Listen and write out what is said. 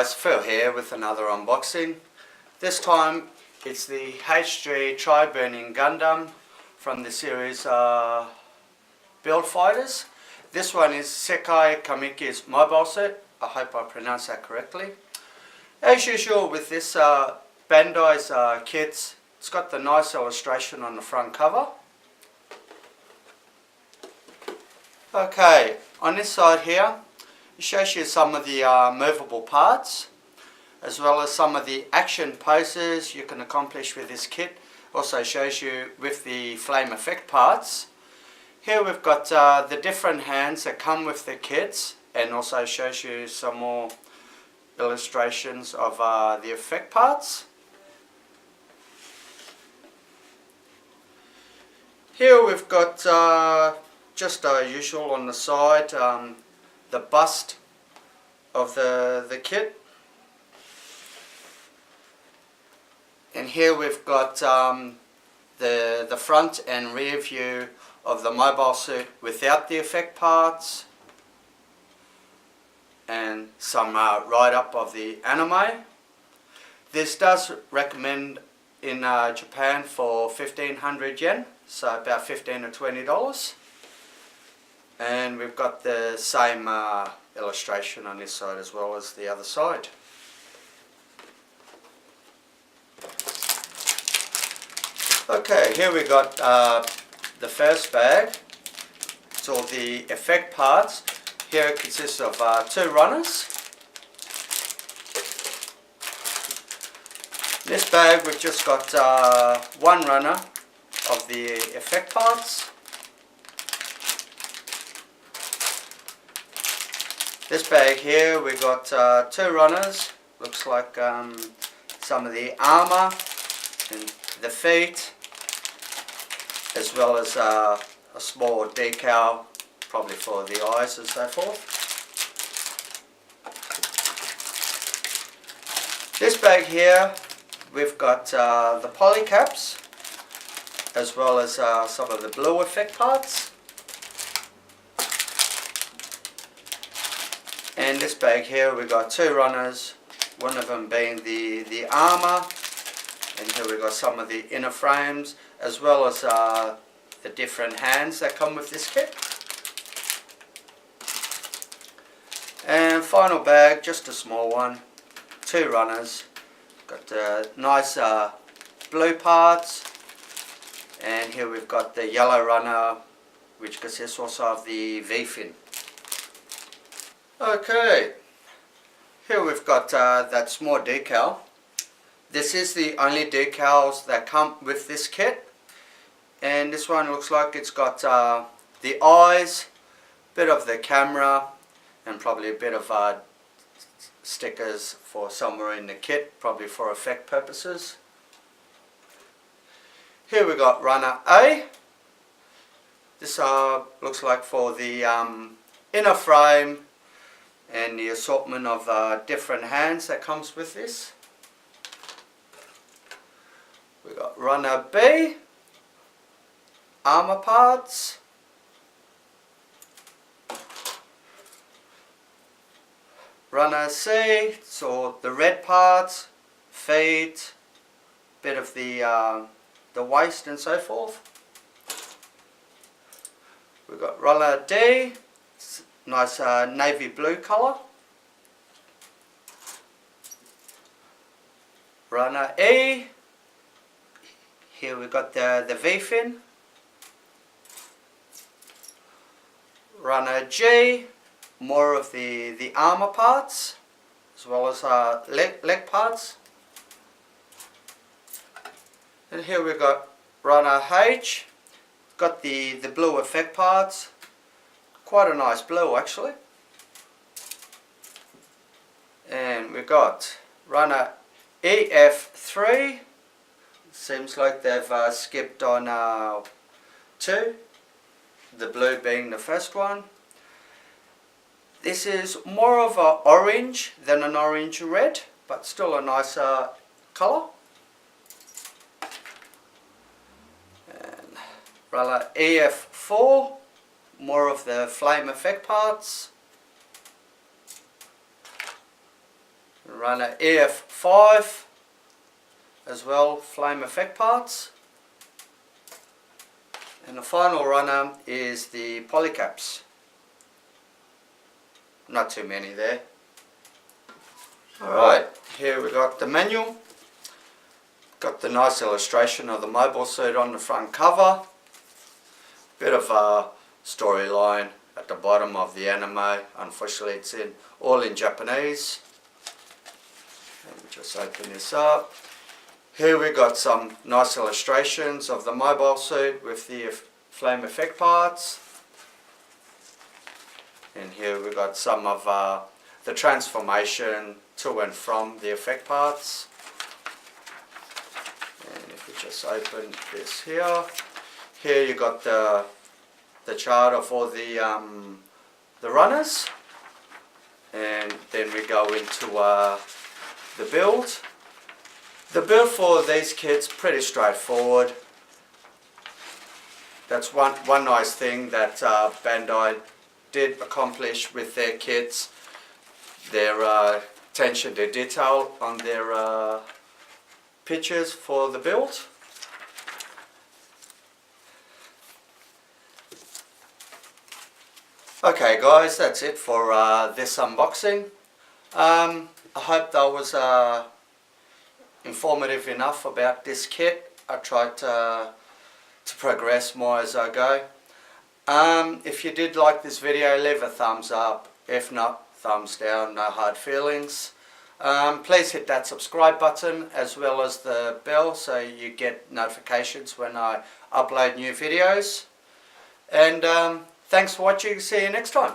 guys, Phil here with another unboxing. This time it's the HG Tri-Burning Gundam from the series Build Fighters. This one is Sekai Kamiki'S mobile set. I hope I pronounced that correctly. As usual with this Bandai's kits, it's got the nice illustration on the front cover. Okay, on this side here, it shows you some of the movable parts, as well as some of the action poses you can accomplish with this kit. Also shows you with the flame effect parts. Here we've got the different hands that come with the kits, and also shows you some more illustrations of the effect parts. Here we've got just usual on the side, the bust of the kit, and here we've got the front and rear view of the mobile suit without the effect parts, and some write-up of the anime. This does recommend in Japan for 1500 yen, so about $15 or $20. And we've got the same illustration on this side as well as the other side. Okay, here we got the first bag. It's all the effect parts. Here it consists of 2 runners. This bag we've just got 1 runner of the effect parts. This bag here we got 2 runners. Looks like some of the armor and the feet, as well as a small decal, probably for the eyes and so forth. This bag here we've got the polycaps, as well as some of the blue effect parts. And this bag here we got 2 runners, one of them being the armor, and here we got some of the inner frames, as well as the different hands that come with this kit. And final bag, just a small one, 2 runners, got nice blue parts, and here we've got the yellow runner, which consists also of the V-fin. Okay, here we've got that small decal. This is the only decals that come with this kit, and this one looks like it's got the eyes, bit of the camera, and probably a bit of stickers for somewhere in the kit, probably for effect purposes. Here we got runner A. This looks like for the inner frame and the assortment of different hands that comes with this. We got runner B, armor parts, runner C, so the red parts, feet, bit of the waist and so forth. We got runner D, nice navy blue colour. Runner E, here we've got the V-fin. Runner G, more of the armor parts, as well as leg parts. And here we've got runner H, got the blue effect parts. Quite a nice blue actually. And we've got runner EF3. Seems like they've skipped on 2, the blue being the first one. This is more of an orange than an orange red, but still a nice colour. And runner EF4, more of the flame effect parts. runner EF5 as well, flame effect parts. And the final runner is the polycaps. Not too many there. Alright, here we got the manual. Got the nice illustration of the mobile suit on the front cover. Bit of a storyline at the bottom of the anime. Unfortunately it's all in Japanese. Let me just open this up. Here we got some nice illustrations of the mobile suit with the flame effect parts. And here we got some of the transformation to and from the effect parts. And if we just open this here, here you got the chart of all the runners, and then we go into the build. The build for these kits pretty straightforward. That's one nice thing that Bandai did accomplish with their kits. Their attention to detail on their pictures for the build. Okay guys, that's it for this unboxing. I hope that was informative enough about this kit. I tried to progress more as I go. If you did like this video, leave a thumbs up. If not, thumbs down, no hard feelings. Please hit that subscribe button as well as the bell so you get notifications when I upload new videos. And thanks for watching. See you next time.